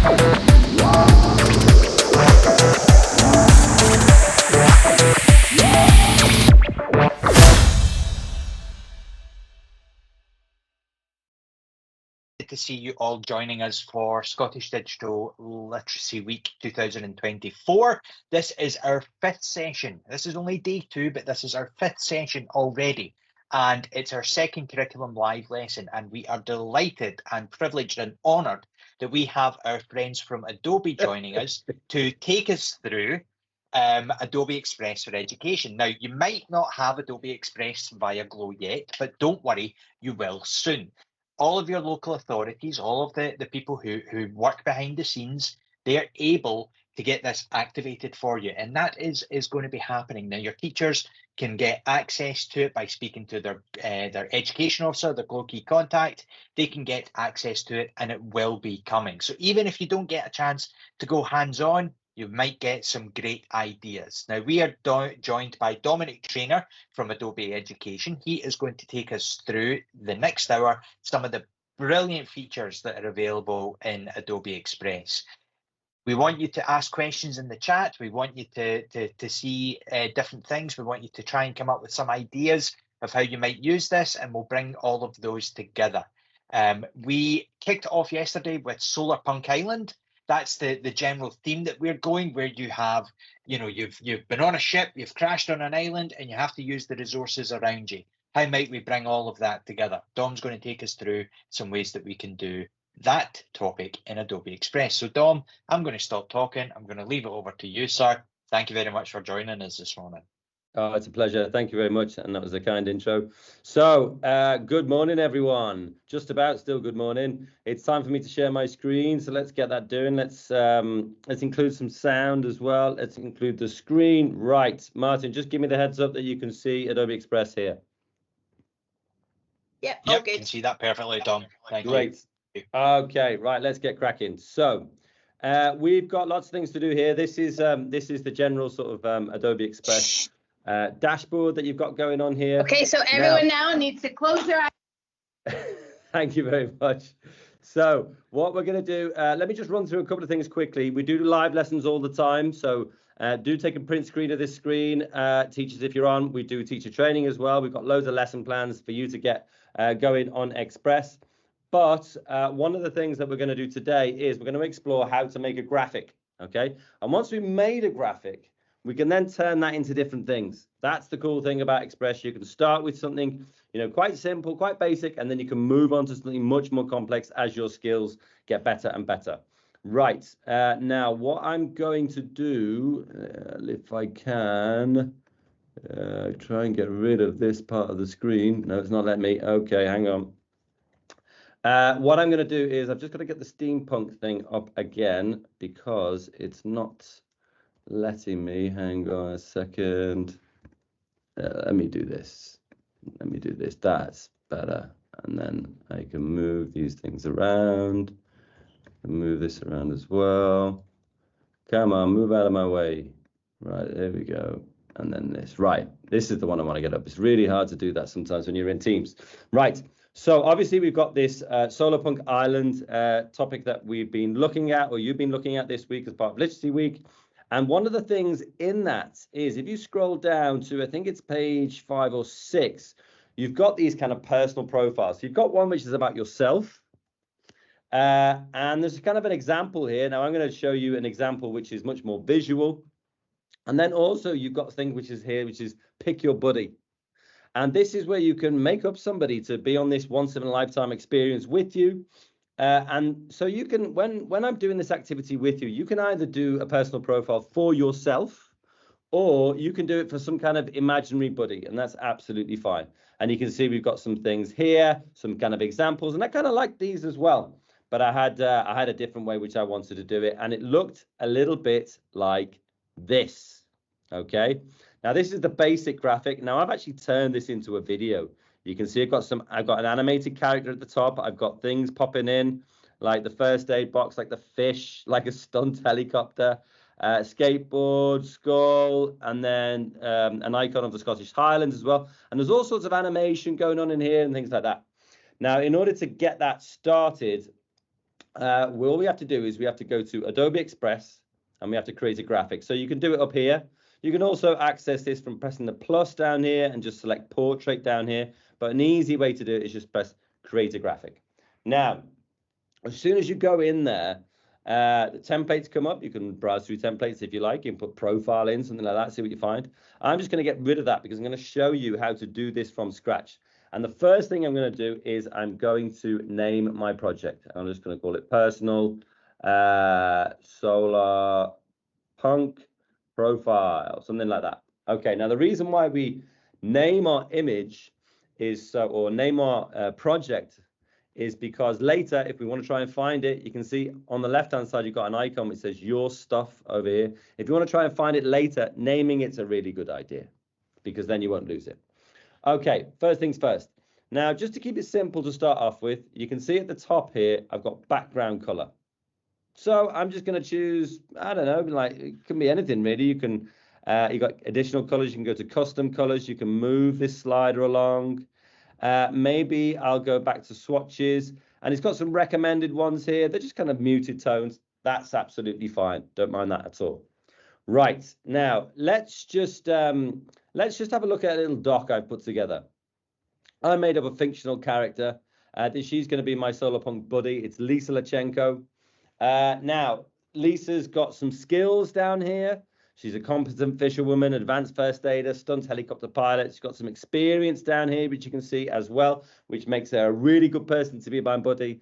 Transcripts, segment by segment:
To see you all joining us for Scottish Digital Literacy Week 2024. This is our 5th session. This is only day 2, but this is our 5th session already. And it's our 2nd curriculum live lesson. And we are delighted and privileged and honoured that we have our friends from Adobe joining us to take us through Adobe Express for Education. Now, you might not have Adobe Express via Glow yet, but don't worry, you will soon. All of your local authorities, all of the people who work behind the scenes, they're able to get this activated for you. And that is going to be happening. Now, your teachers can get access to it by speaking to their education officer, their Glow Key contact. They can get access to it and it will be coming. So even if you don't get a chance to go hands-on, you might get some great ideas. Now, we are joined by Dominic Trainer from Adobe Education. He is going to take us through the next hour some of the brilliant features that are available in Adobe Express. We want you to ask questions in the chat. We want you to see different things. We want you to try and come up with some ideas of how you might use this, and we'll bring all of those together. We kicked off yesterday with Solar Punk Island. That's the general theme that we're going, where you have, you've been on a ship, you've crashed on an island, and you have to use the resources around you. How might we bring all of that together? Dom's going to take us through some ways that we can do that topic in Adobe Express. So Dom, I'm going to stop talking. I'm going to leave it over to you, sir. Thank you very much for joining us this morning. Oh, it's a pleasure. Thank you very much. And that was a kind intro. So good morning, everyone. Just about still good morning. It's time for me to share my screen. So let's get that doing. Let's include some sound as well. Let's include the screen. Right. Martin, just give me the heads up that you can see Adobe Express here. Yep, okay. Can see that perfectly, Dom. Thank you. Great. Okay, right. Let's get cracking. So we've got lots of things to do here. This is the general sort of Adobe Express dashboard that you've got going on here. Okay, so everyone now needs to close their eyes. Thank you very much. So what we're going to do, let me just run through a couple of things quickly. We do live lessons all the time, so do take a print screen of this screen. Teachers, if you're on, we do teacher training as well. We've got loads of lesson plans for you to get going on Express. But one of the things that we're going to do today is we're going to explore how to make a graphic, okay? And once we've made a graphic, we can then turn that into different things. That's the cool thing about Express. You can start with something, quite simple, quite basic, and then you can move on to something much more complex as your skills get better and better. Right, now what I'm going to do, if I can, try and get rid of this part of the screen. No, it's not letting me. Okay, hang on. What I'm going to do is I've just got to get the steampunk thing up again because it's not letting me. Hang on a second. Let me do this. That's better. And then I can move these things around. Move this around as well. Come on, move out of my way. Right, there we go. And then this. Right, this is the one I want to get up. It's really hard to do that sometimes when you're in Teams. Right, so obviously we've got this Solar Punk Island topic that we've been looking at, or you've been looking at this week as part of Literacy Week. And one of the things in that is if you scroll down to, I think it's page 5 or 6, you've got these kind of personal profiles. So you've got one which is about yourself. And there's kind of an example here. Now I'm going to show you an example which is much more visual. And then also you've got a thing which is here, which is pick your buddy. And this is where you can make up somebody to be on this once in a lifetime experience with you. And so you can, when I'm doing this activity with you, you can either do a personal profile for yourself, or you can do it for some kind of imaginary buddy, and that's absolutely fine. And you can see we've got some things here, some kind of examples, and I kind of like these as well. But I had a different way which I wanted to do it, and it looked a little bit like this. Okay, now this is the basic graphic. Now I've actually turned this into a video. You can see I've got an animated character at the top. I've got things popping in, like the first aid box, like the fish, like a stunt helicopter, skateboard, skull, and then an icon of the Scottish Highlands as well. And there's all sorts of animation going on in here and things like that. Now, in order to get that started, all we have to do is we have to go to Adobe Express and we have to create a graphic. So you can do it up here. You can also access this from pressing the plus down here and just select portrait down here. But an easy way to do it is just press create a graphic. Now, as soon as you go in there, the templates come up. You can browse through templates if you like. You can put profile in, something like that, see what you find. I'm just going to get rid of that because I'm going to show you how to do this from scratch. And the first thing I'm going to do is I'm going to name my project. I'm just going to call it personal solar punk profile, something like that. Okay, now the reason why we name our image is so, or name our project is because later, if we want to try and find it, you can see on the left-hand side, you've got an icon which says your stuff over here. If you want to try and find it later, naming it's a really good idea because then you won't lose it. Okay, first things first. Now, just to keep it simple to start off with, you can see at the top here, I've got background color. So I'm just going to choose, I don't know, like it can be anything really. You can, you got additional colors. You can go to custom colors. You can move this slider along. Maybe I'll go back to swatches, and it's got some recommended ones here. They're just kind of muted tones. That's absolutely fine. Don't mind that at all. Right, now let's just have a look at a little doc I've put together. I made up a fictional character. She's going to be my solar punk buddy. It's Lisa Lachenko. Now, Lisa's got some skills down here. She's a competent fisherwoman, advanced first aider, stunt helicopter pilot. She's got some experience down here, which you can see as well, which makes her a really good person to be my buddy.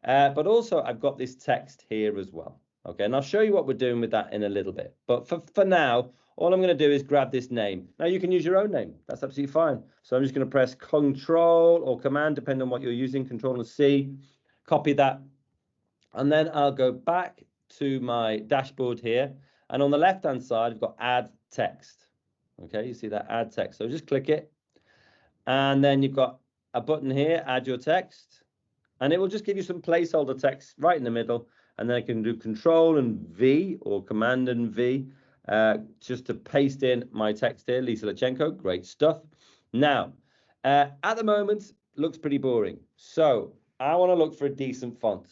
But also, I've got this text here as well. Okay, and I'll show you what we're doing with that in a little bit. But for now, all I'm going to do is grab this name. Now, you can use your own name. That's absolutely fine. So I'm just going to press Control or Command, depending on what you're using, Control and C. Copy that. And then I'll go back to my dashboard here. And on the left-hand side, I've got Add Text. Okay, you see that Add Text. So just click it. And then you've got a button here, Add Your Text. And it will just give you some placeholder text right in the middle. And then I can do Control and V or Command and V just to paste in my text here. Lisa Lachenko, great stuff. Now, at the moment, looks pretty boring. So I want to look for a decent font.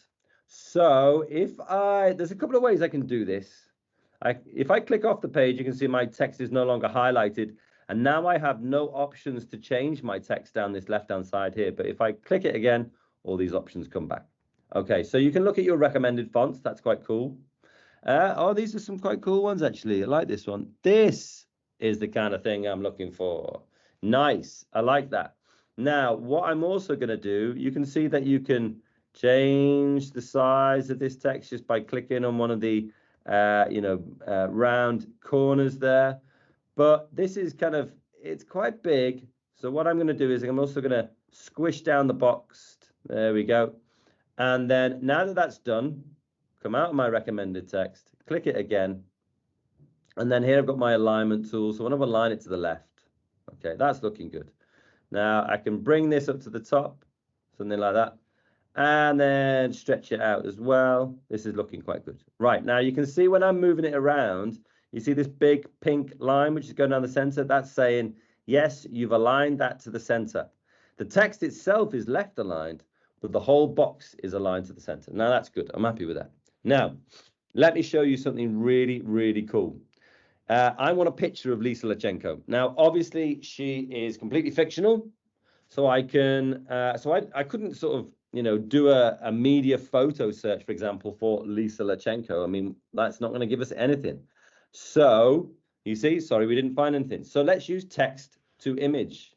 So there's a couple of ways I can do this. If I click off the page, you can see my text is no longer highlighted. And now I have no options to change my text down this left-hand side here. But if I click it again, all these options come back. Okay, so you can look at your recommended fonts. That's quite cool. Oh, these are some quite cool ones, actually. I like this one. This is the kind of thing I'm looking for. Nice. I like that. Now, what I'm also going to do, you can see that you can change the size of this text just by clicking on one of the round corners there. But this is it's quite big. So what I'm going to do is I'm also going to squish down the box. There we go. And then now that that's done, come out of my recommended text, click it again. And then here I've got my alignment tool. So I want to align it to the left. Okay, that's looking good. Now I can bring this up to the top, something like that. And then stretch it out as well. This is looking quite good. Right, now you can see when I'm moving it around, you see this big pink line which is going down the center. That's saying, yes, you've aligned that to the center. The text itself is left aligned, but the whole box is aligned to the center. Now that's good. I'm happy with that. Now, let me show you something really, really cool. I want a picture of Lisa Lachenko. Now, obviously, she is completely fictional. So I can, I couldn't sort of, do a media photo search, for example, for Lisa Lachenko. I mean, that's not going to give us anything. So you see, sorry, we didn't find anything. So let's use text to image.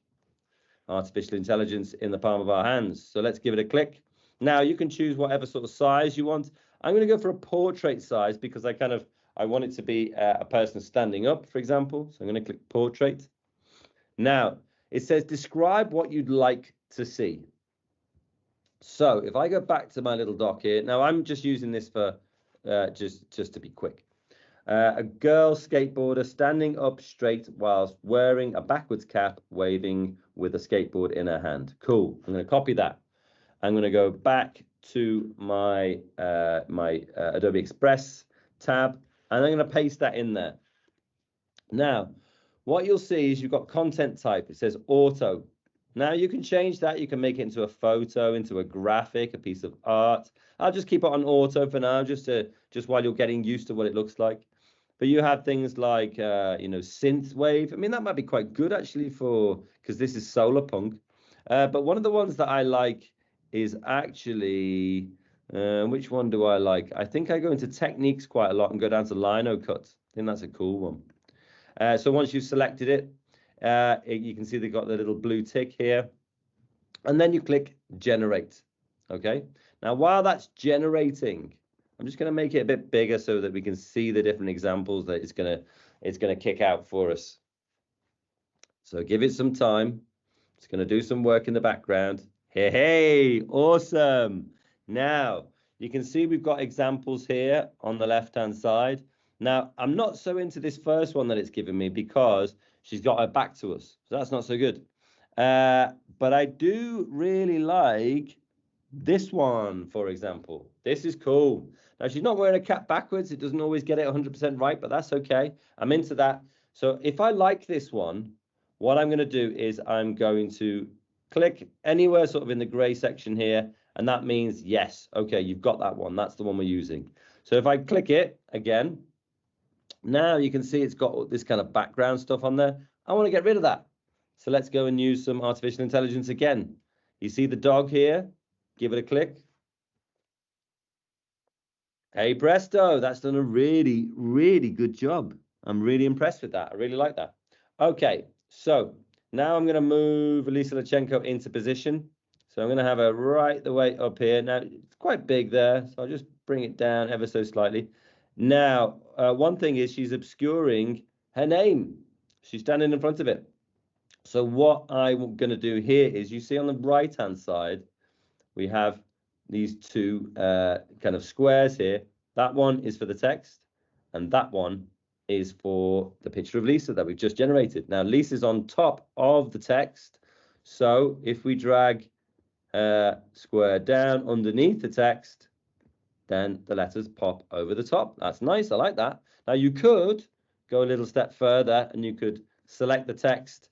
Artificial intelligence in the palm of our hands. So let's give it a click. Now you can choose whatever sort of size you want. I'm going to go for a portrait size because I want it to be a person standing up, for example. So I'm going to click portrait. Now it says describe what you'd like to see. So if I go back to my little doc here, now I'm just using this for just to be quick. A girl skateboarder standing up straight whilst wearing a backwards cap, waving with a skateboard in her hand. Cool. I'm going to copy that. I'm going to go back to my Adobe Express tab, and I'm going to paste that in there. Now, what you'll see is you've got content type. It says auto. Now you can change that. You can make it into a photo, into a graphic, a piece of art. I'll just keep it on auto for now, just while you're getting used to what it looks like. But you have things like, you know, synth wave. I mean, that might be quite good actually because this is solar punk. But one of the ones that I like is actually, which one do I like? I think I go into techniques quite a lot and go down to lino cuts. I think that's a cool one. So once you've selected it, you can see they've got the little blue tick here. And then you click generate. Okay. Now, while that's generating, I'm just going to make it a bit bigger so that we can see the different examples that it's going to kick out for us. So give it some time. It's going to do some work in the background. Hey, awesome. Now, you can see we've got examples here on the left-hand side. Now, I'm not so into this first one that it's given me because she's got her back to us. So that's not so good. But I do really like this one, for example. This is cool. Now, she's not wearing a cap backwards. It doesn't always get it 100% right, but that's okay. I'm into that. So if I like this one, what I'm going to do is I'm going to click anywhere sort of in the gray section here, and that means yes. Okay, you've got that one. That's the one we're using. So if I click it again, now you can see it's got this kind of background stuff on there. I want to get rid of that. So let's go and use some artificial intelligence again. You see the dog here? Give it a click. Hey, presto, that's done a really, really good job. I'm really impressed with that. I really like that. Okay, so now I'm going to move Lisa Lachenko into position. So I'm going to have her right the way up here. Now, it's quite big there, so I'll just bring it down ever so slightly. Now, one thing is she's obscuring her name. She's standing in front of it. So what I'm going to do here is, you see on the right-hand side, we have these two kind of squares here. That one is for the text, and that one is for the picture of Lisa that we've just generated. Now, Lisa's on top of the text. So if we drag square down underneath the text, then the letters pop over the top. That's nice. I like that. Now, you could go a little step further and you could select the text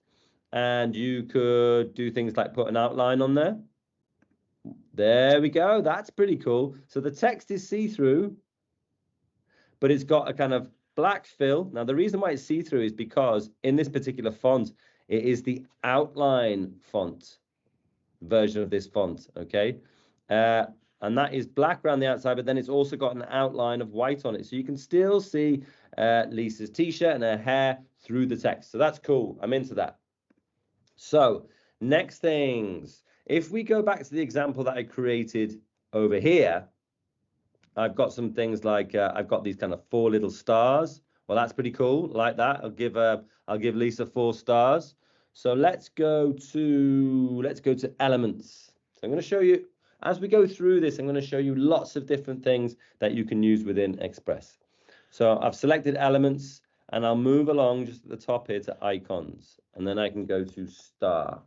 and you could do things like put an outline on there. There we go. That's pretty cool. So the text is see-through, but it's got a kind of black fill. Now, the reason why it's see-through is because in this particular font, it is the outline font version of this font, okay? And that is black around the outside, but then it's also got an outline of white on it. So you can still see Lisa's t-shirt and her hair through the text. So that's cool. I'm into that. So next things, if we go back to the example that I created over here, I've got some things like I've got these kind of 4 little stars. Well, that's pretty cool. Like that. I'll give Lisa 4 stars. So let's go to elements. So I'm going to show you, as we go through this, I'm going to show you lots of different things that you can use within Express. So I've selected elements, and I'll move along just at the top here to icons, and then I can go to star.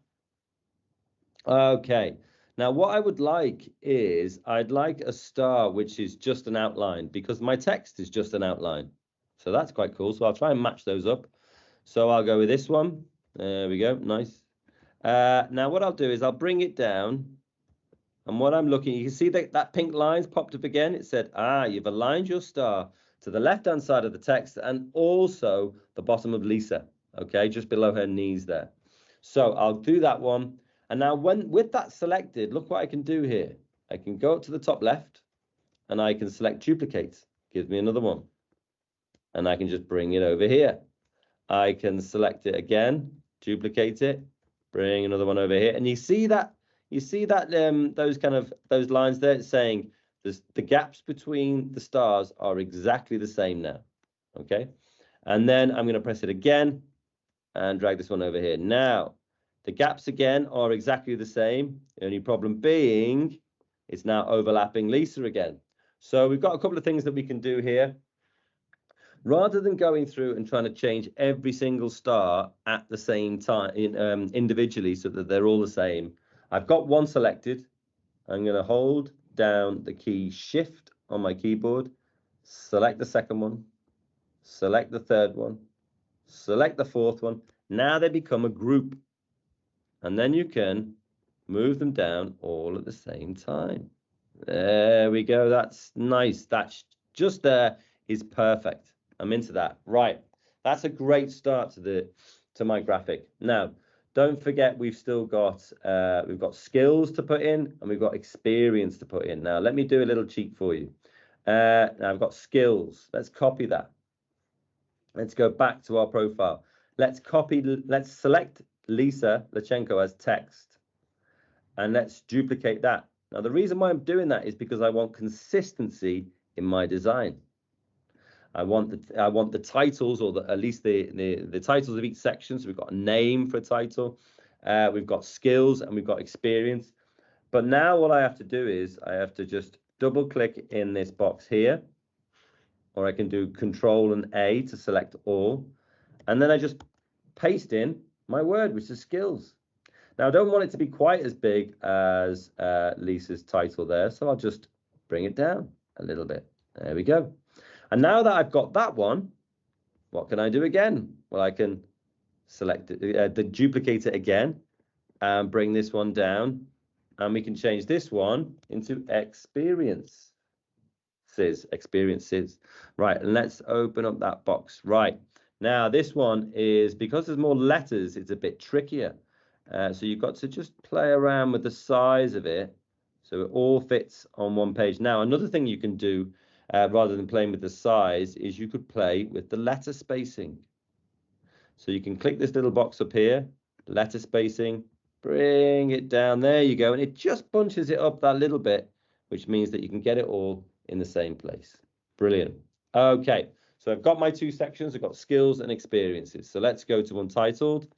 Okay. Now, what I would like is I'd like a star which is just an outline, because my text is just an outline. So that's quite cool. So I'll try and match those up. So I'll go with this one. There we go. Nice. Now, what I'll do is I'll bring it down. And what I'm looking, you can see that pink line's popped up again. It said, you've aligned your star to the left-hand side of the text and also the bottom of Lisa. Okay, just below her knees there. So I'll do that one. And now with that selected, look what I can do here. I can go up to the top left and I can select duplicate. Gives me another one. And I can just bring it over here. I can select it again, duplicate it, bring another one over here. And you see that those lines there, it's saying the gaps between the stars are exactly the same now. Okay. And then I'm going to press it again and drag this one over here. Now, the gaps again are exactly the same. The only problem being it's now overlapping Lisa again. So we've got a couple of things that we can do here. Rather than going through and trying to change every single star at the same time individually so that they're all the same, I've got one selected. I'm going to hold down the key Shift on my keyboard, select the second one, select the third one, select the fourth one. Now they become a group. and then you can move them down all at the same time. There we go. That's nice. That's just there is perfect. I'm into that. Right. That's a great start to my graphic. Now, don't forget we've still got skills to put in and we've got experience to put in. Now, let me do a little cheat for you. Now I've got skills. Let's copy that. Let's go back to our profile. Let's select Lisa Lachenko as text. And let's duplicate that. Now, the reason why I'm doing that is because I want consistency in my design. I want the titles, or at least the titles of each section. So we've got a name for a title, we've got skills, and we've got experience. But now what I have to do is I have to just double click in this box here, or I can do Control and A to select all, and then I just paste in my word, which is skills. Now, I don't want it to be quite as big as Lisa's title there, so I'll just bring it down a little bit. There we go. And now that I've got that one, what can I do again? Well, I can select it, duplicate it again, and bring this one down, and we can change this one into experiences. Right, and let's open up that box. Right, now this one is, because there's more letters, it's a bit trickier. So you've got to just play around with the size of it so it all fits on one page. Now, another thing you can do, rather than playing with the size, is you could play with the letter spacing. So you can click this little box up here, letter spacing, bring it down. There you go. And it just bunches it up that little bit, which means that you can get it all in the same place. Brilliant. Okay, so I've got my two sections. I've got skills and experiences. So let's go to Untitled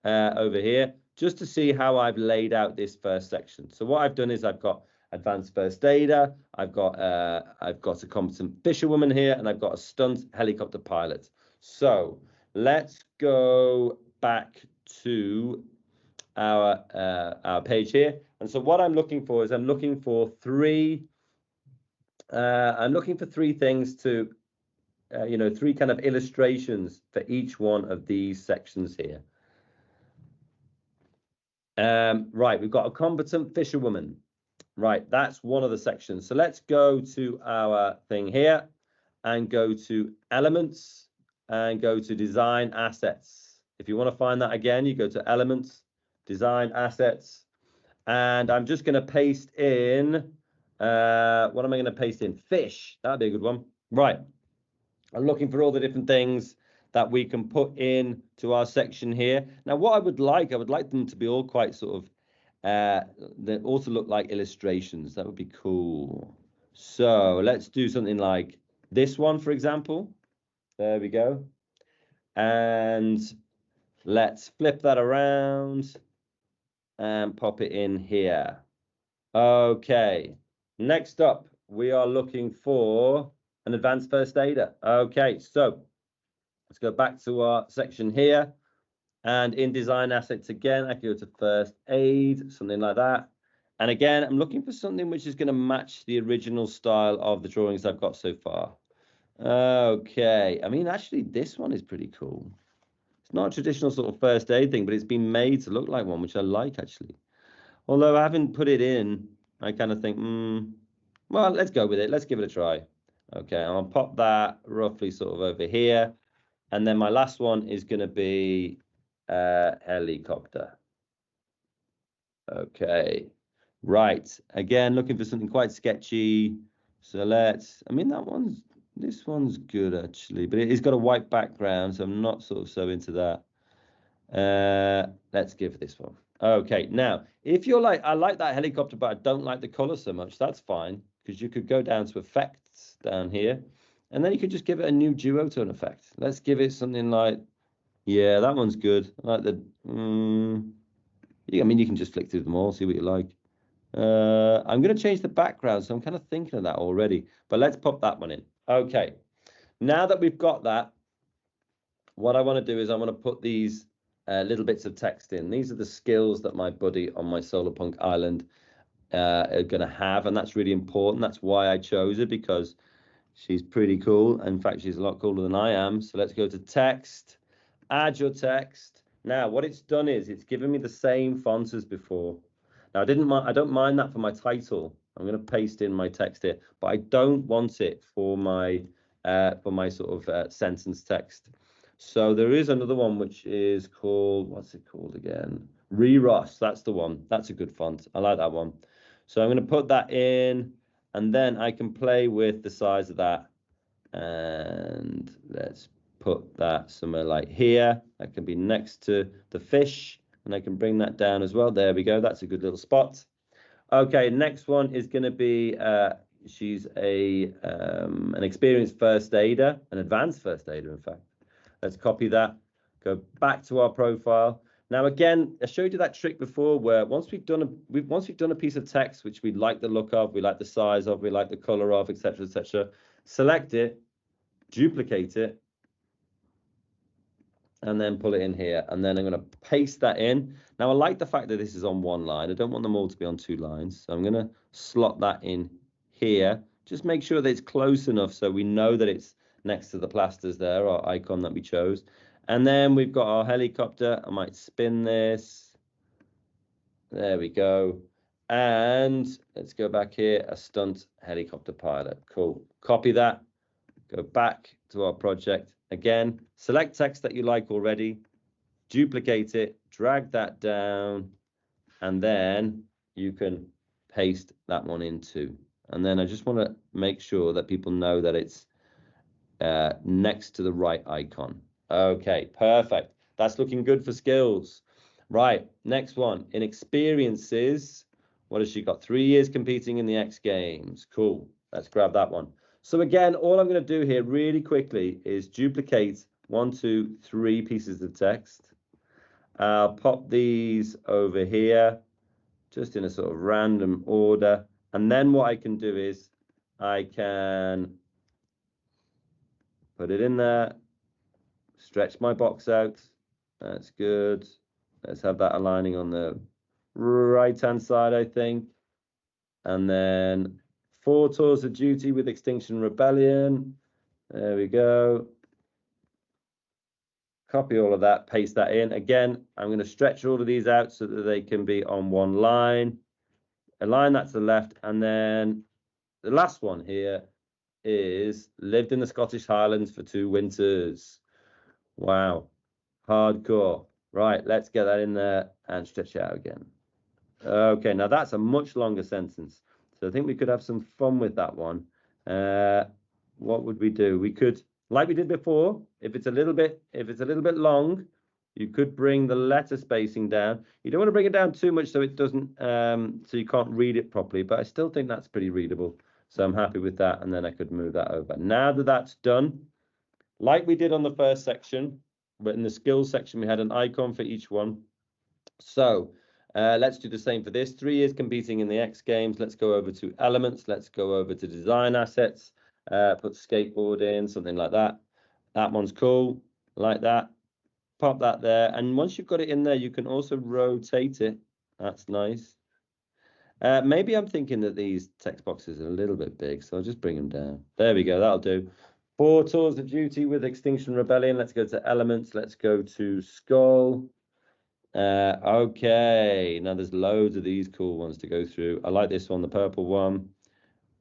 over here, just to see how I've laid out this first section. So what I've done is I've got advanced first aider, I've got a competent fisherwoman here, and I've got a stunt helicopter pilot. So let's go back to our page here. And so what I'm looking for is I'm looking for three things to three kind of illustrations for each one of these sections here. Right, we've got a competent fisherwoman. Right, that's one of the sections. So let's go to our thing here and go to elements and go to design assets. If you want to find that again, you go to elements, design assets, and I'm just going to paste in, what am I going to paste in? Fish, that'd be a good one. Right, I'm looking for all the different things that we can put in to our section here. Now, what I would like them to be all quite sort of, they also look like illustrations. That would be cool. So let's do something like this one, for example. There we go. And let's flip that around and pop it in here. Okay. Next up, we are looking for an advanced first aider. Okay, so let's go back to our section here. And in design assets again, I can go to first aid, something like that. And again, I'm looking for something which is going to match the original style of the drawings I've got so far. Okay, I mean, actually, this one is pretty cool. It's not a traditional sort of first aid thing, but it's been made to look like one, which I like, actually. Although I haven't put it in, I kind of think, well, let's go with it. Let's give it a try. Okay, I'll pop that roughly sort of over here. And then my last one is going to be helicopter. Okay, right. Again, looking for something quite sketchy. So this one's good actually, but it's got a white background, so I'm not sort of so into that. Let's give this one. Okay, now, if you're like, I like that helicopter, but I don't like the color so much, that's fine, because you could go down to effects down here, and then you could just give it a new duotone effect. Let's give it something like, yeah, that one's good. I like the, I mean, you can just flick through them all, see what you like. I'm going to change the background, so I'm kind of thinking of that already, but let's pop that one in. Okay, now that we've got that, what I want to do is I want to put these little bits of text in. These are the skills that my buddy on my Solarpunk Island are going to have, and that's really important. That's why I chose her, because she's pretty cool. In fact, she's a lot cooler than I am. So let's go to text, add your text, Now, what it's done is it's given me the same font as before. Now, I don't mind that for my title. I'm going to paste in my text here, but I don't want it for my sort of sentence text. So there is another one which is called, what's it called again? Ross. That's the one. That's a good font. I like that one. So I'm going to put that in, and then I can play with the size of that. And let's put that somewhere like here. That can be next to the fish, and I can bring that down as well. There we go. That's a good little spot. Okay, next one is going to be she's an experienced first aider, an advanced first aider, in fact. Let's copy that, go back to our profile. Now, again, I showed you that trick before where once we've done a piece of text which we like the look of, we like the size of, we like the color of, etc., etc., select it, duplicate it, and then pull it in here. And then I'm going to paste that in. Now, I like the fact that this is on one line. I don't want them all to be on two lines. So I'm going to slot that in here. Just make sure that it's close enough so we know that it's next to the plasters there, our icon that we chose. And then we've got our helicopter. I might spin this. There we go. And let's go back here, a stunt helicopter pilot. Cool. Copy that. Go back to our project. Again, select text that you like already, duplicate it, drag that down, and then you can paste that one in too. And then I just want to make sure that people know that it's next to the right icon. Okay, perfect. That's looking good for skills. Right, next one. In experiences, what has she got? 3 years competing in the X Games. Cool. Let's grab that one. So again, all I'm going to do here really quickly is duplicate 1, 2, 3 pieces of text. I'll pop these over here, just in a sort of random order. And then what I can do is I can put it in there, stretch my box out. That's good. Let's have that aligning on the right-hand side, I think. And then 4 tours of duty with Extinction Rebellion. There we go. Copy all of that, paste that in. Again, I'm going to stretch all of these out so that they can be on one line. Align that to the left. And then the last one here is lived in the Scottish Highlands for 2 winters. Wow. Hardcore. Right, let's get that in there and stretch it out again. Okay, now that's a much longer sentence. So I think we could have some fun with that one. What would we do? We could, like we did before, if it's a little bit long, you could bring the letter spacing down. You don't want to bring it down too much so it doesn't, so you can't read it properly, but I still think that's pretty readable. So I'm happy with that, and then I could move that over. Now that that's done, like we did on the first section, but in the skills section, we had an icon for each one. So let's do the same for this. 3 years competing in the X Games. Let's go over to elements. Let's go over to design assets. Put skateboard in, something like that. That one's cool, like that. Pop that there. And once you've got it in there, you can also rotate it. That's nice. Maybe I'm thinking that these text boxes are a little bit big, so I'll just bring them down. There we go. That'll do. 4 tours of duty with Extinction Rebellion. Let's go to elements. Let's go to skull. Okay, now there's loads of these cool ones to go through. I like this one, the purple one.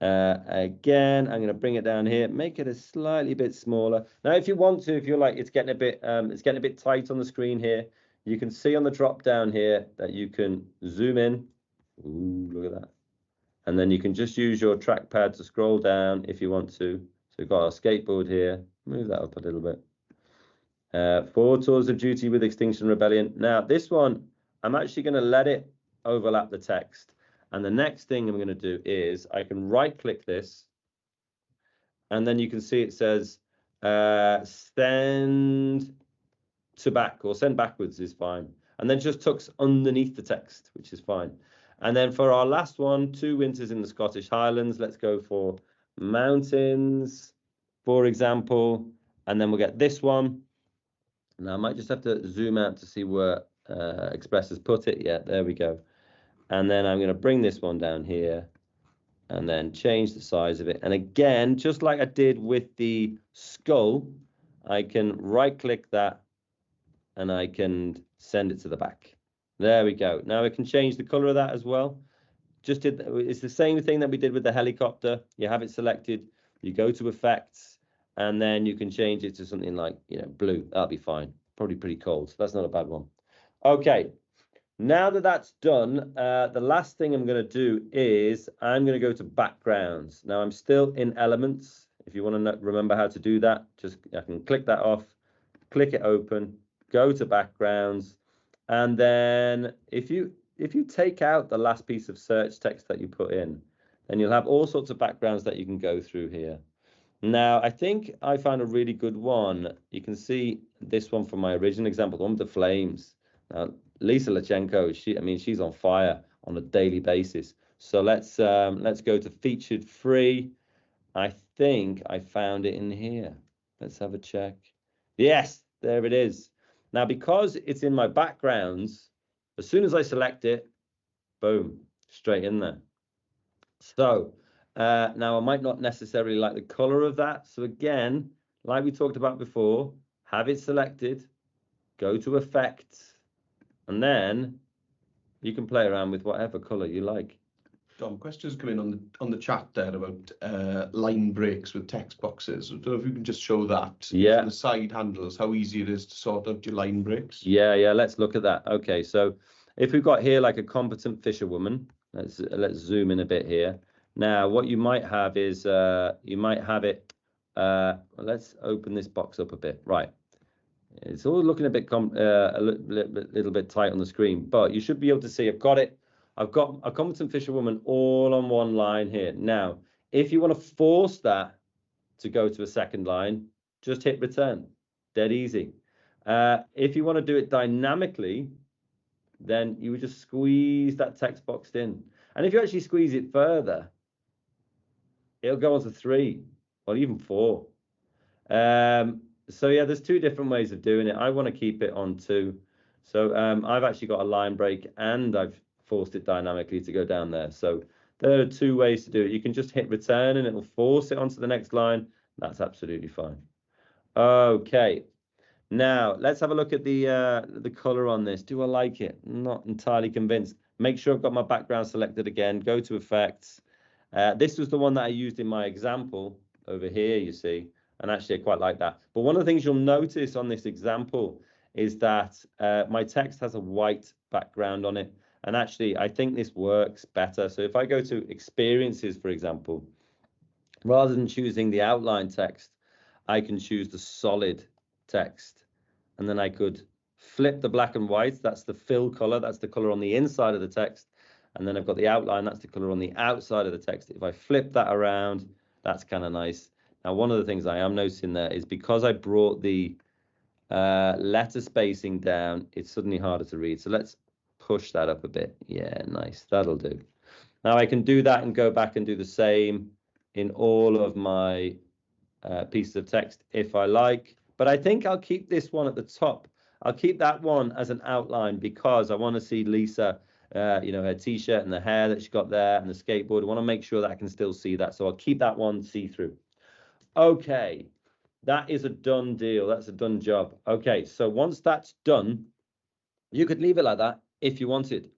Again, I'm going to bring it down here, make it a slightly bit smaller. Now, if you want to, if you're like it's getting a bit tight on the screen here, you can see on the drop down here that you can zoom in. Ooh, look at that. And then you can just use your trackpad to scroll down if you want to. So we've got our skateboard here. Move that up a little bit. 4 tours of duty with Extinction Rebellion. Now, this one, I'm actually going to let it overlap the text. And the next thing I'm going to do is I can right-click this. And then you can see it says send to back, or send backwards is fine. And then just tucks underneath the text, which is fine. And then for our last one, 2 winters in the Scottish Highlands, let's go for mountains, for example. And then we'll get this one. Now, I might just have to zoom out to see where Express has put it. Yeah, there we go. And then I'm going to bring this one down here and then change the size of it. And again, just like I did with the skull, I can right-click that and I can send it to the back. There we go. Now I can change the color of that as well. It's the same thing that we did with the helicopter. You have it selected, you go to effects, and then you can change it to something like, blue. That'll be fine. Probably pretty cold. So that's not a bad one. Okay. Now that that's done, the last thing I'm going to do is I'm going to go to backgrounds. Now I'm still in elements. If you want to remember how to do that, I can click that off, click it open, go to backgrounds, and then if you take out the last piece of search text that you put in, then you'll have all sorts of backgrounds that you can go through here. Now, I think I found a really good one. You can see this one from my original example, the one with the flames. Now, Lisa Lachenko, she's on fire on a daily basis. So let's go to featured free. I think I found it in here. Let's have a check. Yes, there it is. Now, because it's in my backgrounds, as soon as I select it, boom, straight in there. So now I might not necessarily like the color of that. So again, like we talked about before, have it selected, go to effects, and then you can play around with whatever color you like. Dom, questions come in on the chat there about line breaks with text boxes. I don't know if you can just show that. Yeah. For the side handles, how easy it is to sort out your line breaks. Yeah, let's look at that. Okay, so if we've got here like a competent fisherwoman, let's zoom in a bit here. Now, what you might have is you might have it. Let's open this box up a bit. Right, it's all looking a bit a little bit tight on the screen, but you should be able to see. I've got it. I've got a competent fisherwoman all on one line here. Now, if you want to force that to go to a second line, just hit return. Dead easy. If you want to do it dynamically, then you would just squeeze that text box in. And if you actually squeeze it further, it'll go on to 3 or even 4. So yeah, there's 2 different ways of doing it. I want to keep it on 2. So I've actually got a line break and I've forced it dynamically to go down there. So there are 2 ways to do it. You can just hit return and it'll force it onto the next line. That's absolutely fine. Okay. Now, let's have a look at the color on this. Do I like it? Not entirely convinced. Make sure I've got my background selected again. Go to effects. This was the one that I used in my example over here, you see. And actually, I quite like that. But one of the things you'll notice on this example is that my text has a white background on it. And actually, I think this works better. So if I go to experiences, for example, rather than choosing the outline text, I can choose the solid text. And then I could flip the black and white. That's the fill color. That's the color on the inside of the text. And then I've got the outline. That's the color on the outside of the text. If I flip that around, that's kind of nice. Now, one of the things I am noticing there is because I brought the letter spacing down, it's suddenly harder to read. So let's push that up a bit. Yeah, nice. That'll do. Now I can do that and go back and do the same in all of my pieces of text if I like. But I think I'll keep this one at the top. I'll keep that one as an outline because I want to see Lisa, her T-shirt and the hair that she got there and the skateboard. I want to make sure that I can still see that. So I'll keep that one see-through. Okay, that is a done deal. That's a done job. Okay, so once that's done, you could leave it like that if you wanted.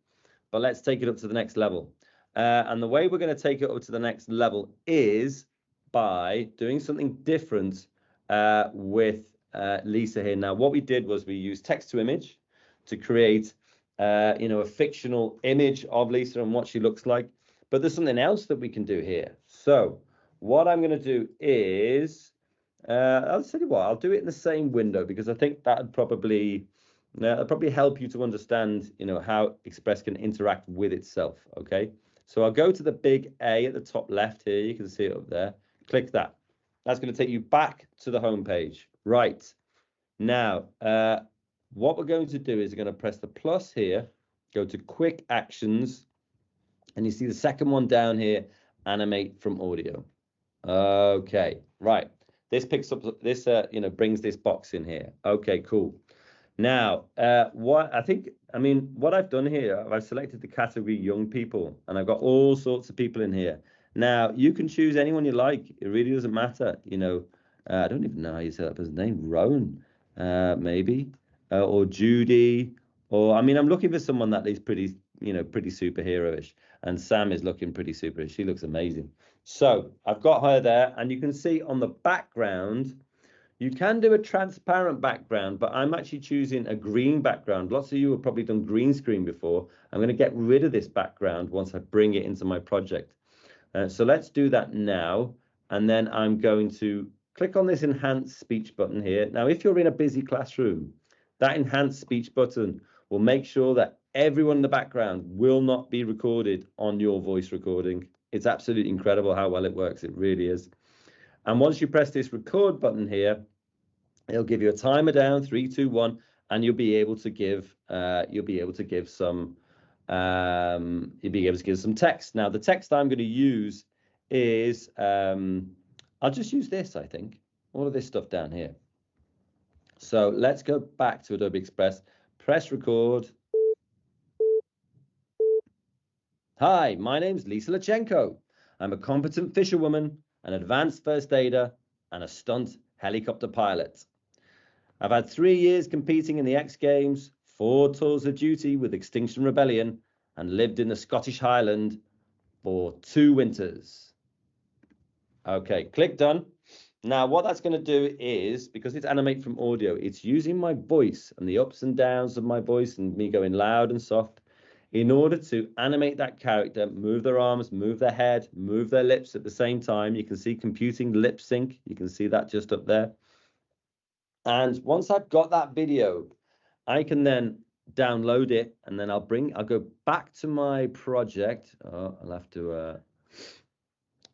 But let's take it up to the next level. And the way we're going to take it up to the next level is by doing something different with Lisa here. Now, what we did was we used text to image to create, a fictional image of Lisa and what she looks like. But there's something else that we can do here. So what I'm going to do is, I'll tell you what, I'll do it in the same window because I think that'd probably help you to understand, how Express can interact with itself. Okay, so I'll go to the big A at the top left here. You can see it up there. Click that. That's going to take you back to the home page. Right. Now, what we're going to do is we're going to press the plus here, go to quick actions, and you see the second one down here, animate from audio. Okay, right. This picks up this, brings this box in here. Okay, cool. Now, what I've done here, I've selected the category young people, and I've got all sorts of people in here. Now, you can choose anyone you like. It really doesn't matter. I don't even know how you say that person's name. Rowan, maybe. or Judy, or I mean, I'm looking for someone that is pretty, pretty superhero-ish. And Sam is looking pretty super. She looks amazing. So I've got her there, and you can see on the background, you can do a transparent background, but I'm actually choosing a green background. Lots of you have probably done green screen before. I'm going to get rid of this background once I bring it into my project. So let's do that now. And then I'm going to click on this enhance speech button here. Now, if you're in a busy classroom, that enhance speech button will make sure that everyone in the background will not be recorded on your voice recording. It's absolutely incredible how well it works. It really is. And once you press this record button here, it'll give you a timer down, 3, 2, 1, and you'll be able to give some text. Now, the text I'm going to use is I'll just use this, I think, all of this stuff down here. So let's go back to Adobe Express, press record. Hi, my name's Lisa Lachenko. I'm a competent fisherwoman, an advanced first aider, and a stunt helicopter pilot. I've had 3 years competing in the X Games, 4 tours of duty with Extinction Rebellion, and lived in the Scottish Highland for 2 winters. Okay, click done. Now, what that's going to do is, because it's animate from audio, it's using my voice and the ups and downs of my voice and me going loud and soft in order to animate that character, move their arms, move their head, move their lips at the same time. You can see computing lip sync. You can see that just up there. And once I've got that video, I can then download it, and then I'll go back to my project. Oh,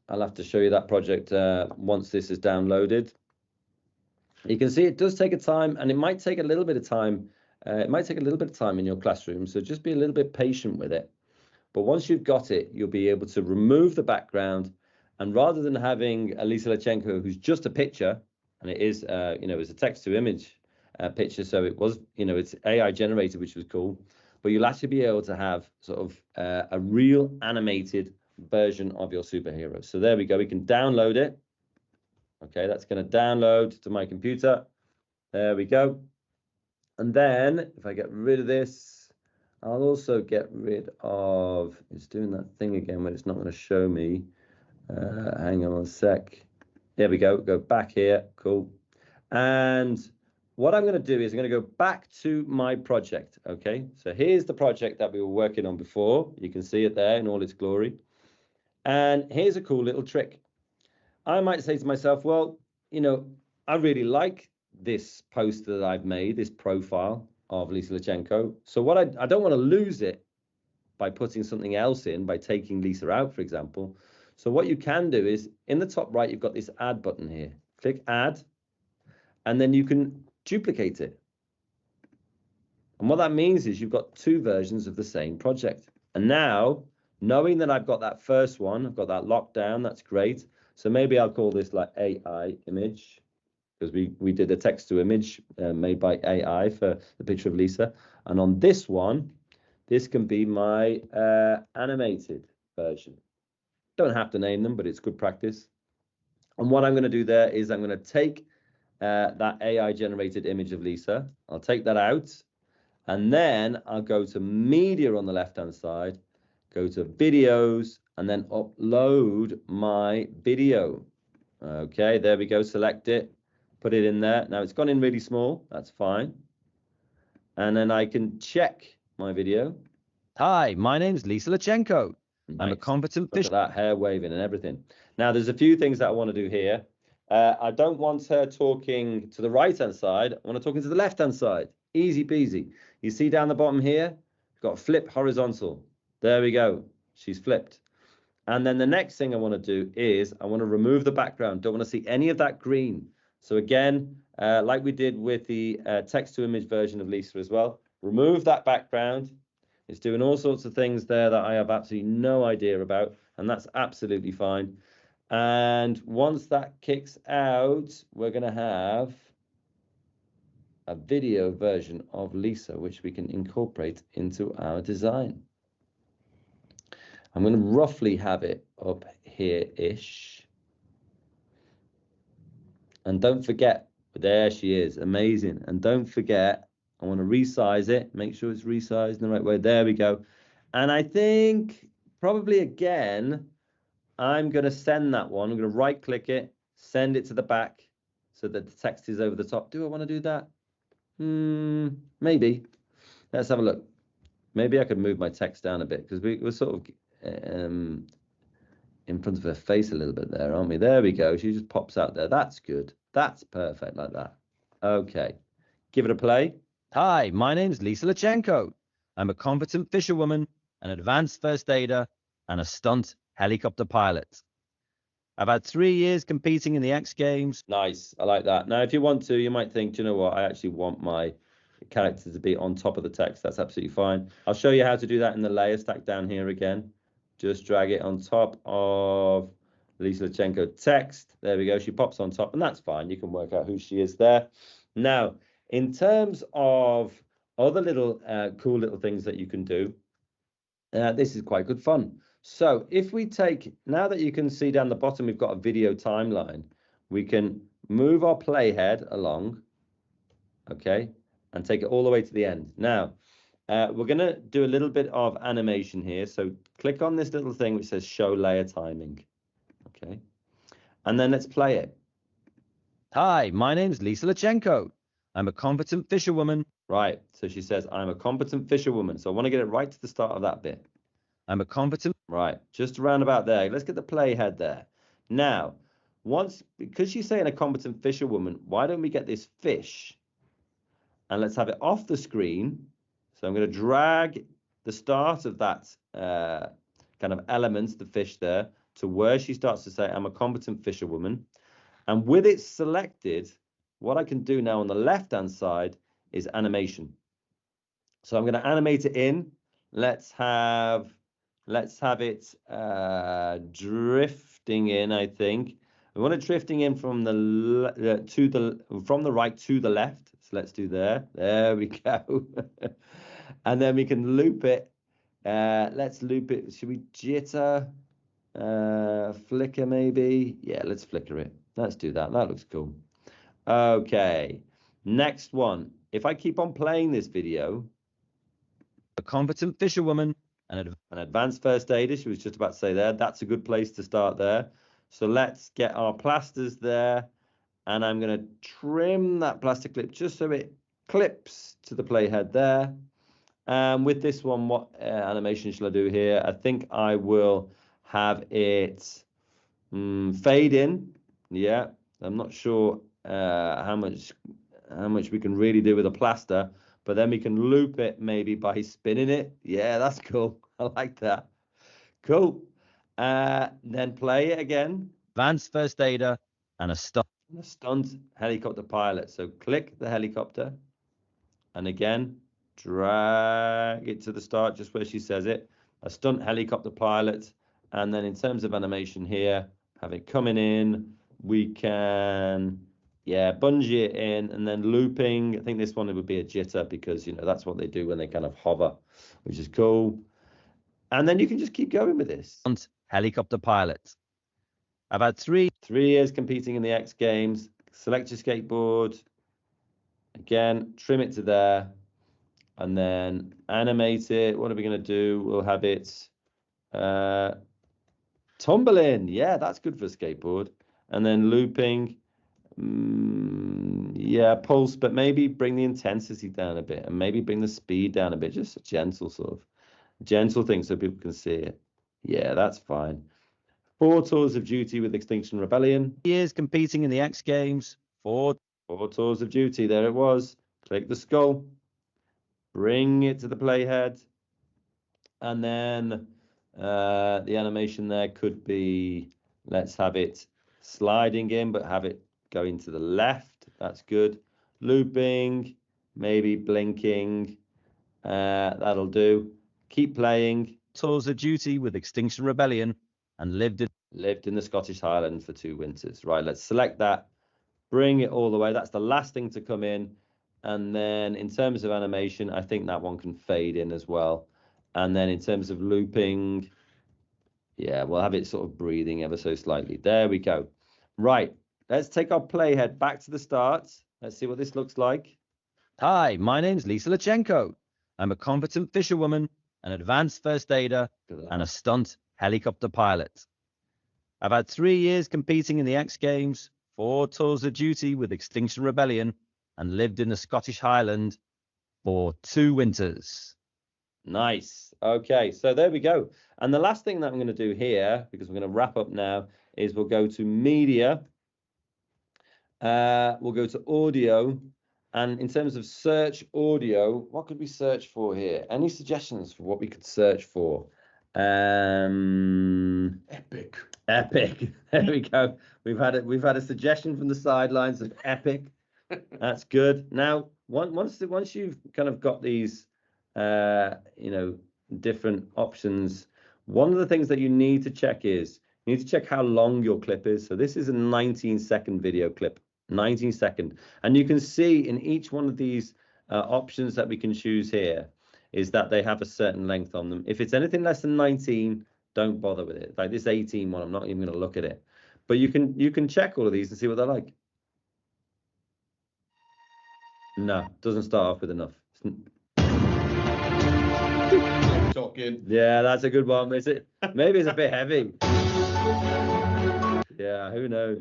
I'll have to show you that project once this is downloaded. You can see it does take a time, and it might take a little bit of time. It might take a little bit of time in your classroom, so just be a little bit patient with it. But once you've got it, you'll be able to remove the background, and rather than having Lisa Lachenko, who's just a picture, and it is, it's a text-to-image picture, so it was, it's AI generated, which was cool. But you'll actually be able to have sort of a real animated version of your superhero. So there we go. We can download it. Okay, that's going to download to my computer. There we go. And then if I get rid of this, I'll also get rid of, it's doing that thing again where it's not going to show me. Hang on a sec. There we go. Go back here. Cool. And what I'm going to do is I'm going to go back to my project. Okay, so here's the project that we were working on before. You can see it there in all its glory. And here's a cool little trick. I might say to myself, well, I really like this poster that I've made, this profile of Lisa Lachenko. So what I don't want to lose it by putting something else in, by taking Lisa out, for example. So what you can do is in the top right, you've got this add button here. Click add, and then you can duplicate it. And what that means is you've got 2 versions of the same project. And now, knowing that I've got that first one, I've got that locked down, that's great. So maybe I'll call this like AI image, because we did a text to image made by AI for the picture of Lisa. And on this one, this can be my animated version. Don't have to name them, but it's good practice. And what I'm going to do there is I'm going to take that AI generated image of Lisa. I'll take that out, and then I'll go to media on the left hand side, go to videos, and then upload my video. Okay, there we go. Select it, put it in there. Now it's gone in really small. That's fine. And then I can check my video. Hi, my name's Lisa Lachenko. Nice. I'm a competent fisher. Look at that hair waving and everything. Now there's a few things that I want to do here. I don't want her talking to the right hand side. I want her talking to the left hand side. Easy peasy. You see down the bottom here, we've got flip horizontal. There we go. She's flipped. And then the next thing I want to do is I want to remove the background. Don't want to see any of that green. So again, like we did with the text to image version of Lisa as well, remove that background. It's doing all sorts of things there that I have absolutely no idea about, and that's absolutely fine. And once that kicks out, we're going to have a video version of Lisa, which we can incorporate into our design. I'm going to roughly have it up here-ish. And don't forget, there she is, amazing. And don't forget, I want to resize it, make sure it's resized in the right way. There we go. And I think probably again, I'm going to send that one. I'm going to right click it, send it to the back so that the text is over the top. Do I want to do that? Maybe. Let's have a look. Maybe I could move my text down a bit because we're sort of in front of her face a little bit there, aren't we? There we go. She just pops out there. That's good. That's perfect like that. Okay. Give it a play. Hi, my name's Lisa Lachenko. I'm a competent fisherwoman, an advanced first aider, and a stunt helicopter pilot. I've had 3 years competing in the X Games. Nice. I like that. Now, if you want to, you might think, do you know what? I actually want my character to be on top of the text. That's absolutely fine. I'll show you how to do that in the layer stack down here again. Just drag it on top of Lisa Lachenko text. There we go. She pops on top, and that's fine. You can work out who she is there. Now, in terms of other little cool little things that you can do, this is quite good fun. So if we take, now that you can see down the bottom, we've got a video timeline. We can move our playhead along, okay, and take it all the way to the end. Now, we're going to do a little bit of animation here. So click on this little thing which says show layer timing, okay, and then let's play it. Hi, my name's Lisa Lachenko. I'm a competent fisherwoman. Right, so she says, I'm a competent fisherwoman. So I want to get it right to the start of that bit. I'm a competent, right, just around about there. Let's get the playhead there. Now, because she's saying a competent fisherwoman, why don't we get this fish? And let's have it off the screen. So I'm going to drag the start of that kind of element, the fish there, to where she starts to say, I'm a competent fisherwoman. And with it selected, what I can do now on the left-hand side is animation. So I'm going to animate it in. Let's have it drifting in, I think. We want it drifting in from the right to the left. So let's do there. There we go. And then we can loop it. Let's loop it. Should we jitter? Flicker maybe? Yeah, let's flicker it. Let's do that. That looks cool. Okay. Next one. If I keep on playing this video, a competent fisherwoman, an advanced first aider, she was just about to say there. That's a good place to start there. So let's get our plasters there. And I'm going to trim that plaster clip just so it clips to the playhead there. And with this one, what animation shall I do here? I think I will have it fade in. Yeah, I'm not sure how much we can really do with a plaster, but then we can loop it maybe by spinning it. Yeah, that's cool. I like that. Cool. Then play it again. Advanced first aider and a stunt helicopter pilot. So click the helicopter and again drag it to the start just where she says it. A stunt helicopter pilot. And then in terms of animation here, have it coming in. We can, yeah, bungee it in and then looping. I think this one would be a jitter because, you know, that's what they do when they kind of hover, which is cool. And then you can just keep going with this. Helicopter pilots. I've had 3 years competing in the X Games. Select your skateboard. Again, trim it to there. And then animate it. What are we going to do? We'll have it tumble in. Yeah, that's good for a skateboard. And then looping. Yeah, pulse, but maybe bring the intensity down a bit and maybe bring the speed down a bit. Just a gentle sort of gentle thing so people can see it. Yeah, that's fine. 4 tours of duty with Extinction Rebellion. Years competing in the X Games. 4 tours of duty. There it was. Click the skull. Bring it to the playhead. And then the animation there could be, let's have it sliding in, but have it going to the left. That's good. Looping, maybe blinking. That'll do. Keep playing. Tours of duty with Extinction Rebellion and lived in the Scottish Highlands for 2 winters. Right, let's select that. Bring it all the way. That's the last thing to come in. And then in terms of animation, I think that one can fade in as well. And then in terms of looping, yeah, we'll have it sort of breathing ever so slightly. There we go. Right, let's take our playhead back to the start. Let's see what this looks like. Hi, my name's Lisa Lachenko. I'm a competent fisherwoman, an advanced first aider, and a stunt helicopter pilot. I've had 3 years competing in the X Games, 4 tours of duty with Extinction Rebellion, and lived in the Scottish Highland for 2 winters. Nice. Okay, so there we go. And the last thing that I'm going to do here, because we're going to wrap up now, is we'll go to media. We'll go to audio. And in terms of search audio, what could we search for here? Any suggestions for what we could search for? Epic. Epic. There we go. We've had a suggestion from the sidelines of epic. That's good. Now, once you've kind of got these, different options, one of the things that you need to check is you need to check how long your clip is. So this is a 19-second video clip, 19-second, and you can see in each one of these options that we can choose here is that they have a certain length on them. If it's anything less than 19, don't bother with it. Like this 18 one, I'm not even going to look at it. But you can check all of these and see what they're like. No, doesn't start off with enough. Talking. Yeah, that's a good one. Is it? Maybe it's a bit heavy. Yeah, who knows?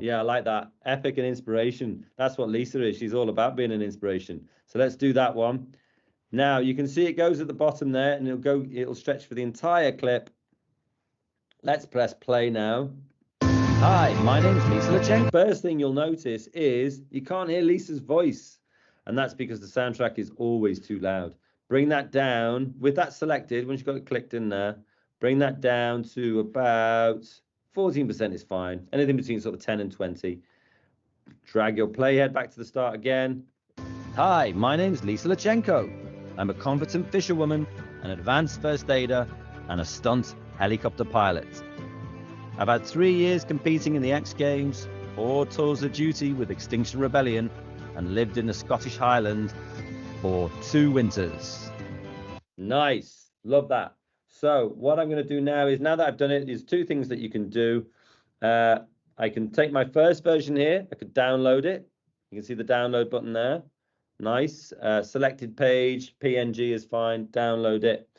Yeah, I like that. Epic and inspiration. That's what Lisa is. She's all about being an inspiration. So let's do that one. Now you can see it goes at the bottom there, and it'll stretch for the entire clip. Let's press play now. Hi, my name's Lisa Lachenko. First thing you'll notice is you can't hear Lisa's voice, and that's because the soundtrack is always too loud. Bring that down with that selected. Once you've got it clicked in there, bring that down to about 14% is fine. Anything between sort of 10 and 20. Drag your playhead back to the start again. Hi, my name's Lisa Lachenko. I'm a competent fisherwoman, an advanced first aider, and a stunt helicopter pilot. I've had 3 years competing in the X Games, 4 tours of duty with Extinction Rebellion, and lived in the Scottish Highland for 2 winters. Nice. Love that. So what I'm going to do now is, now that I've done it, there's 2 things that you can do. I can take my first version here. I could download it. You can see the download button there. Nice. Selected page, PNG is fine. Download it.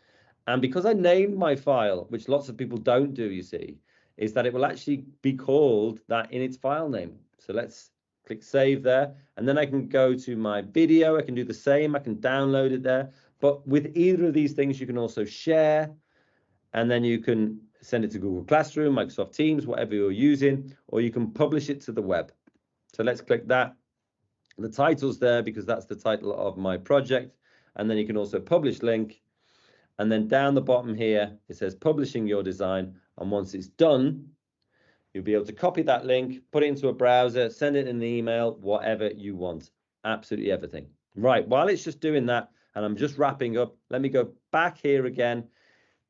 And because I named my file, which lots of people don't do, you see, is that it will actually be called that in its file name. So let's click save there. And then I can go to my video. I can do the same. I can download it there. But with either of these things, you can also share. And then you can send it to Google Classroom, Microsoft Teams, whatever you're using, or you can publish it to the web. So let's click that. The title's there because that's the title of my project. And then you can also publish link. And then down the bottom here, it says publishing your design. And once it's done, you'll be able to copy that link, put it into a browser, send it in an email, whatever you want. Absolutely everything. Right, while it's just doing that, and I'm just wrapping up, let me go back here again.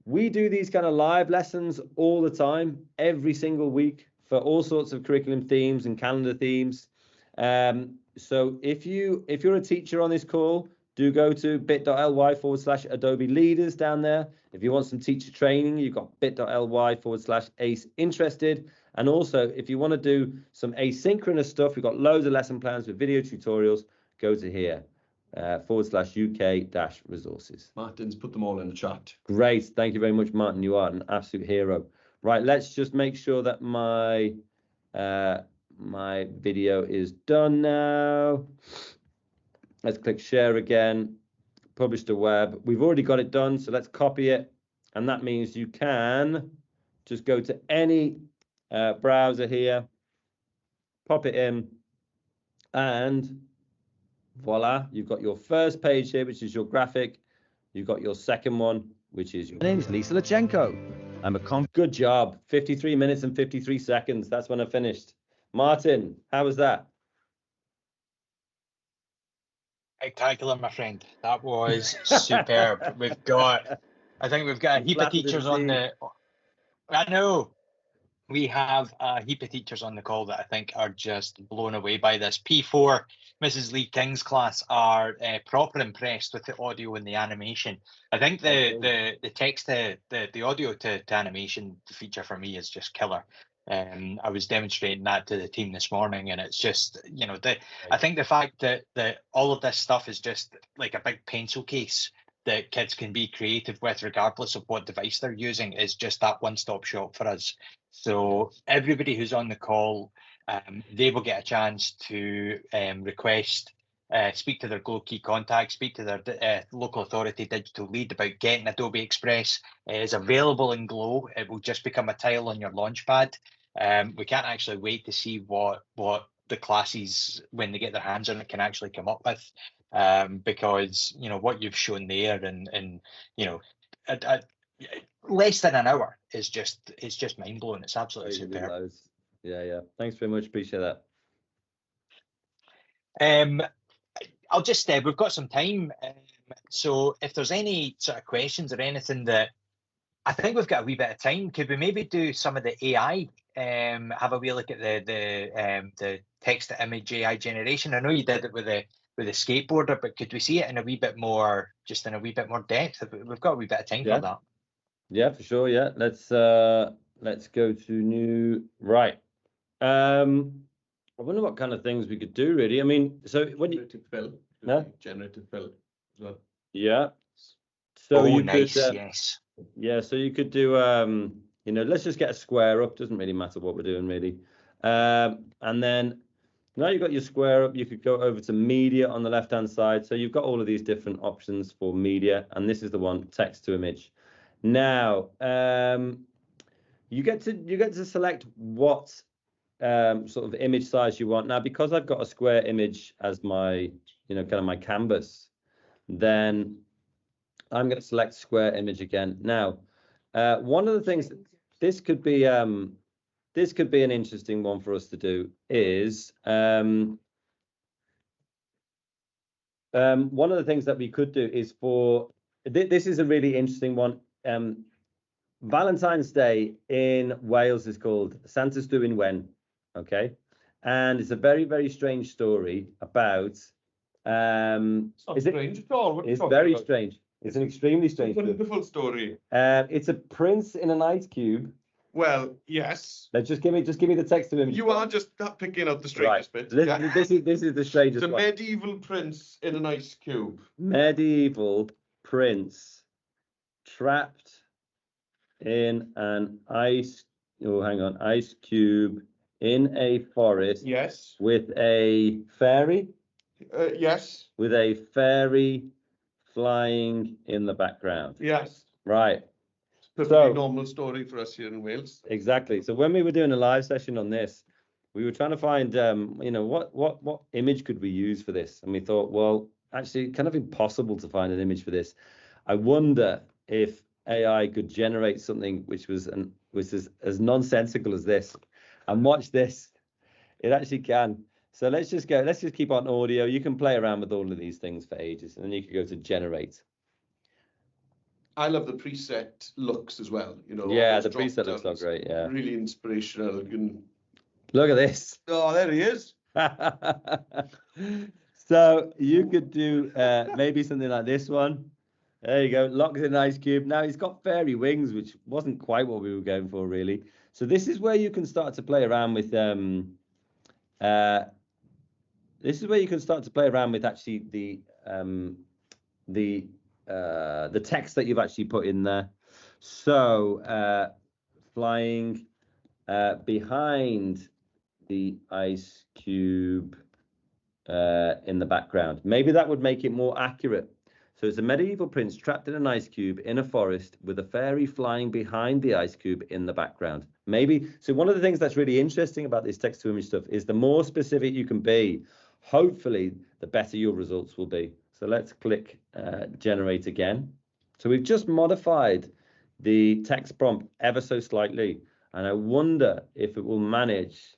We do these kind of live lessons all the time, every single week, for all sorts of curriculum themes and calendar themes. So if you're a teacher on this call, do go to bit.ly/Adobe Leaders down there. If you want some teacher training, you've got bit.ly/ACE interested. And also, if you want to do some asynchronous stuff, we've got loads of lesson plans with video tutorials. Go to here, /UK-resources. Martin's put them all in the chat. Great. Thank you very much, Martin. You are an absolute hero. Right, let's just make sure that my my video is done now. Let's click share again, publish to web. We've already got it done, so let's copy it. And that means you can just go to any browser here, pop it in, and voila, you've got your first page here, which is your graphic. You've got your second one, which is your... My name's Lisa Lachenko. I'm a good job. 53 minutes and 53 seconds. That's when I finished. Martin, how was that? Spectacular, my friend. That was superb. I think we've got a heap of teachers on the... I know. We have a heap of teachers on the call that I think are just blown away by this. P4, Mrs. Lee King's class are proper impressed with the audio and the animation. I think the text to the audio to animation feature for me is just killer. I was demonstrating that to the team this morning, and it's just, I think the fact that all of this stuff is just like a big pencil case that kids can be creative with, regardless of what device they're using, is just that one-stop shop for us. So everybody who's on the call, they will get a chance to request, speak to their Glow key contact, speak to their local authority digital lead about getting Adobe Express. It is available in Glow. It will just become a tile on your launchpad. We can't actually wait to see what the classes, when they get their hands on it, can actually come up with. Because what you've shown there, and less than an hour is just mind blowing. It's absolutely superb. Yeah. Thanks very much. Appreciate that. I'll just we've got some time, so if there's any sort of questions or anything, that I think we've got a wee bit of time, could we maybe do some of the AI? Have a wee look at the text to image AI generation. I know you did it with the skateboarder, but could we see it in a wee bit more, just in a wee bit more depth? We've got a wee bit of time for that. Yeah, for sure. Yeah, let's go to new. Right. I wonder what kind of things we could do, really. I mean, so when generative fill, generative fill as well. Yeah. So you nice, could, yes. Yeah, so you could do, let's just get a square up. Doesn't really matter what we're doing, really. And then now you've got your square up, you could go over to media on the left-hand side. So you've got all of these different options for media, and this is the one, text to image. Now, you get to select what sort of image size you want. Now, because I've got a square image as my, kind of my canvas, then I'm going to select square image again. Now, one of the things, this could be an interesting one for us to do is, one of the things that we could do is this is a really interesting one. Valentine's Day in Wales is called Santa's Doing When, okay? And it's a very, very strange story about... It's strange at all. It's very strange. It's an extremely strange story. Wonderful story. It's a prince in an ice cube. Well, yes. Just give me the text of him. You are just picking out the strangest bit. This is the strangest. It's a medieval prince in an ice cube. Medieval prince trapped in an ice cube in a forest. Yes. With a fairy. Yes. With a fairy flying in the background. Yes. Right. Perfectly normal story for us here in Wales. Exactly. So when we were doing a live session on this, we were trying to find, what image could we use for this? And we thought, well, actually, kind of impossible to find an image for this. I wonder if AI could generate something which was as nonsensical as this. And watch this. It actually can. So let's just keep on audio. You can play around with all of these things for ages, and then you can go to generate. I love the preset looks as well. Yeah, the preset looks so great. Yeah, really inspirational. Look at this. Oh, there he is. So you could do maybe something like this one. There you go. Locks in an ice cube. Now he's got fairy wings, which wasn't quite what we were going for, really. So this is where you can start to play around with actually the text that you've actually put in there. So flying behind the ice cube in the background. Maybe that would make it more accurate. So it's a medieval prince trapped in an ice cube in a forest with a fairy flying behind the ice cube in the background. Maybe. So one of the things that's really interesting about this text to image stuff is the more specific you can be, hopefully the better your results will be. So let's click generate again. So we've just modified the text prompt ever so slightly. And I wonder if it will manage.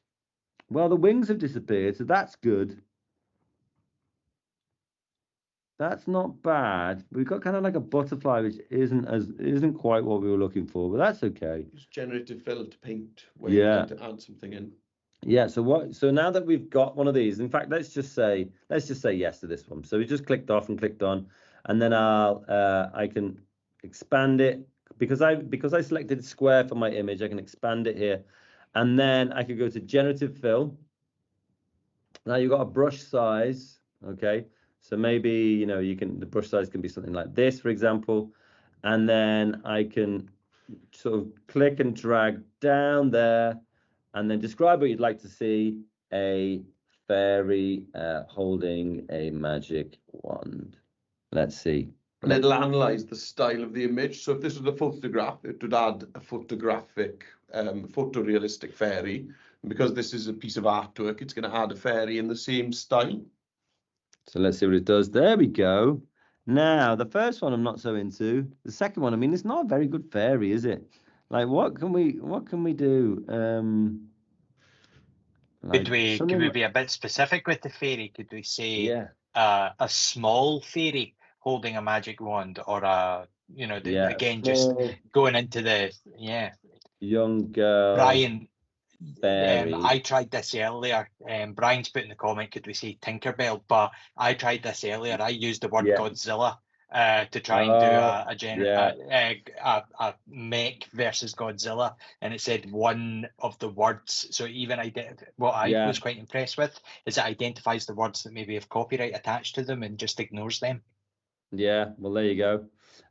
Well, the wings have disappeared, so that's good. That's not bad. We've got kind of like a butterfly, which isn't quite what we were looking for, but that's okay. Use generative fill to paint where you need to add something in. Yeah. So now that we've got one of these, in fact, let's just say yes to this one. So we just clicked off and clicked on, and then I can expand it because I selected square for my image. I can expand it here, And then I could go to generative fill. Now you've got a brush size, okay? So maybe, you know, the brush size can be something like this, for example. And then I can sort of click and drag down there and then describe what you'd like to see. A fairy holding a magic wand. Let's see. And it'll analyze the style of the image. So if this was a photograph, it would add a photographic, photorealistic fairy. And because this is a piece of artwork, it's going to add a fairy in the same style. So let's see what it does. There we go. Now, the first one I'm not so into. The second one, I mean, it's not a very good fairy, is it? Like, what can we do? Could we be a bit specific with the fairy? Could we say a small fairy holding a magic wand, or again, just going into the young girl. Brian, fairy. I tried this earlier. Brian's put in the comment, could we say Tinkerbell? But I tried this earlier. I used the word Godzilla to try and do a mech versus Godzilla, and it said one of the words. So even what I was quite impressed with is it identifies the words that maybe have copyright attached to them and just ignores them. Yeah, well, there you go.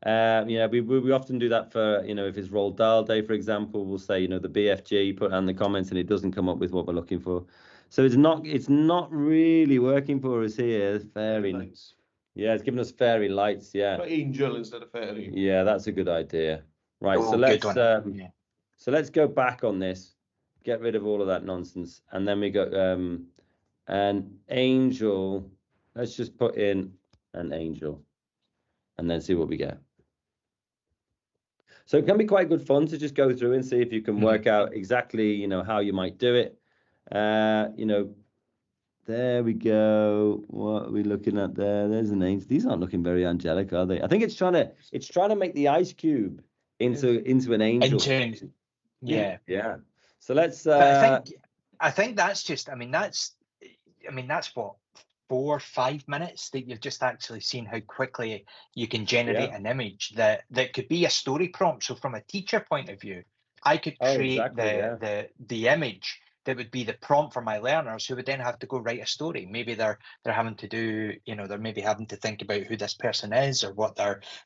We often do that for, you know, if it's Roald Dahl Day, for example, we'll say, you know, the BFG, put on the comments, and it doesn't come up with what we're looking for. So it's not really working for us here. Fairy lights. Yeah, it's giving us fairy lights. Yeah. But angel instead of fairy. Yeah, that's a good idea. Right. So let's go back on this. Get rid of all of that nonsense, and then we go an angel. Let's just put in an angel, and then see what we get. So it can be quite good fun to just go through and see if you can work out exactly, you know, how you might do it. You know, there we go. What are we looking at there? There's an angel. These aren't looking very angelic, are they? I think it's trying to make the ice cube into an angel. Yeah. So let's. I think that's just. I mean, that's what, 4 or 5 minutes that you've just actually seen how quickly you can generate an image that could be a story prompt. So from a teacher point of view, I could create the image that would be the prompt for my learners, who would then have to go write a story. Maybe they're having to do, you know, they're maybe having to think about who this person is, or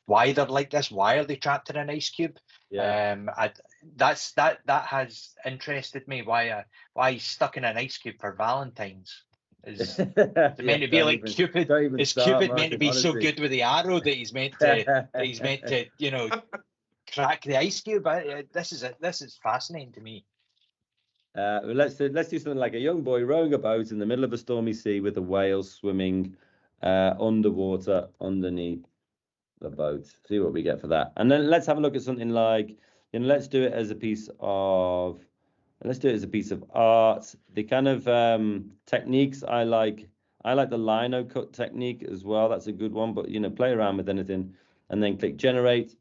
why they're like this, why are they trapped in an ice cube. That has interested me. Why he's stuck in an ice cube for Valentine's. Is meant to be like Cupid? Is Cupid meant to be so good with the arrow that he's meant to you know, crack the ice cube? This is fascinating to me. Let's do something like a young boy rowing a boat in the middle of a stormy sea with a whale swimming underwater underneath the boat. See what we get for that. And then let's have a look at something like, you know, let's do it as a piece of art. The kind of techniques I like the lino cut technique as well. That's a good one, but, you know, play around with anything and then click generate.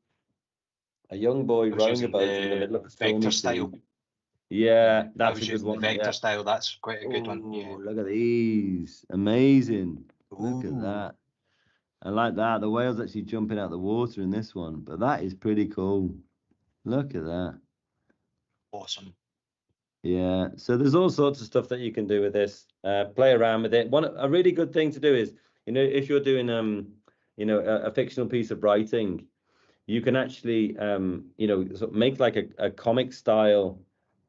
A young boy rowing a boat in the middle of a stormy sea. Yeah, that's a good one. The vector style, that's quite a good one. Yeah. Look at these. Amazing. Look at that. I like that. The whale's actually jumping out of the water in this one, but that is pretty cool. Look at that. Awesome. Yeah, so there's all sorts of stuff that you can do with this. Play around with it. A really good thing to do is, you know, if you're doing you know, a fictional piece of writing, you can actually you know, sort of make like a comic style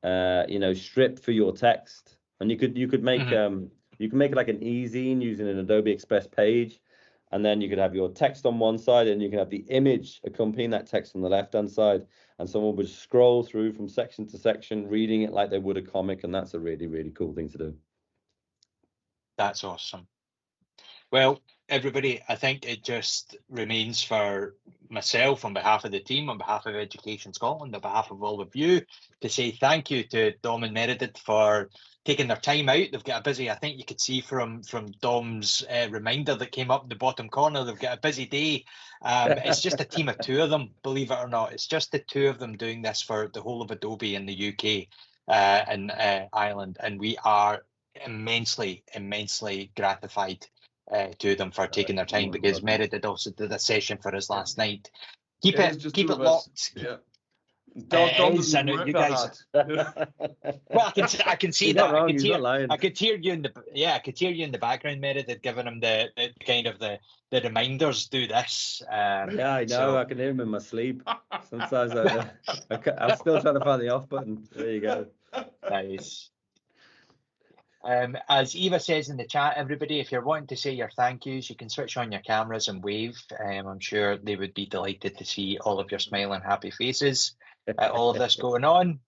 you know, strip for your text, and you could make you can make it like an e-zine using an Adobe Express page, and then you could have your text on one side, and you can have the image accompanying that text on the left-hand side, and someone would scroll through from section to section, reading it like they would a comic, and that's a really, really cool thing to do. That's awesome. Well, everybody, I think it just remains for myself, on behalf of the team, on behalf of Education Scotland, on behalf of all of you, to say thank you to Dom and Meredith for taking their time out. They've got a busy, I think you could see from Dom's reminder that came up in the bottom corner, they've got a busy day. It's just a team of two of them, believe it or not. It's just the two of them doing this for the whole of Adobe in the UK and Ireland. And we are immensely gratified to them for taking their time, because Meredith also did a session for us last night. Keep it locked. Don It is, doesn't I know work you that guys. hard. Well, I can see He's that. not wrong, he's not lying. I could hear you in the I could hear you in the background, Meredith, giving him the kind of the reminders. Do this. Yeah, I know. So, I can hear him in my sleep. Sometimes I'm still trying to find the off button. There you go. nice. As Eva says in the chat, everybody, if you're wanting to say your thank yous, you can switch on your cameras and wave. I'm sure they would be delighted to see all of your smiling, happy faces at all of this going on.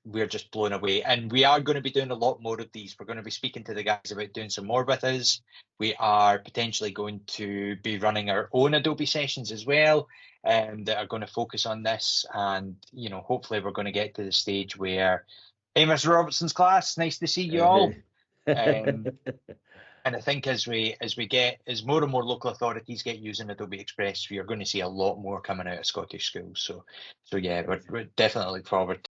We're just blown away, and we are going to be doing a lot more of these. We're going to be speaking to the guys about doing some more with us. We are potentially going to be running our own Adobe sessions as well, that are going to focus on this. And hopefully, we're going to get to the stage where, hey, Mr. Robertson's class, nice to see you all. And I think as more and more local authorities get using Adobe Express, we are going to see a lot more coming out of Scottish schools. So yeah, we're definitely looking forward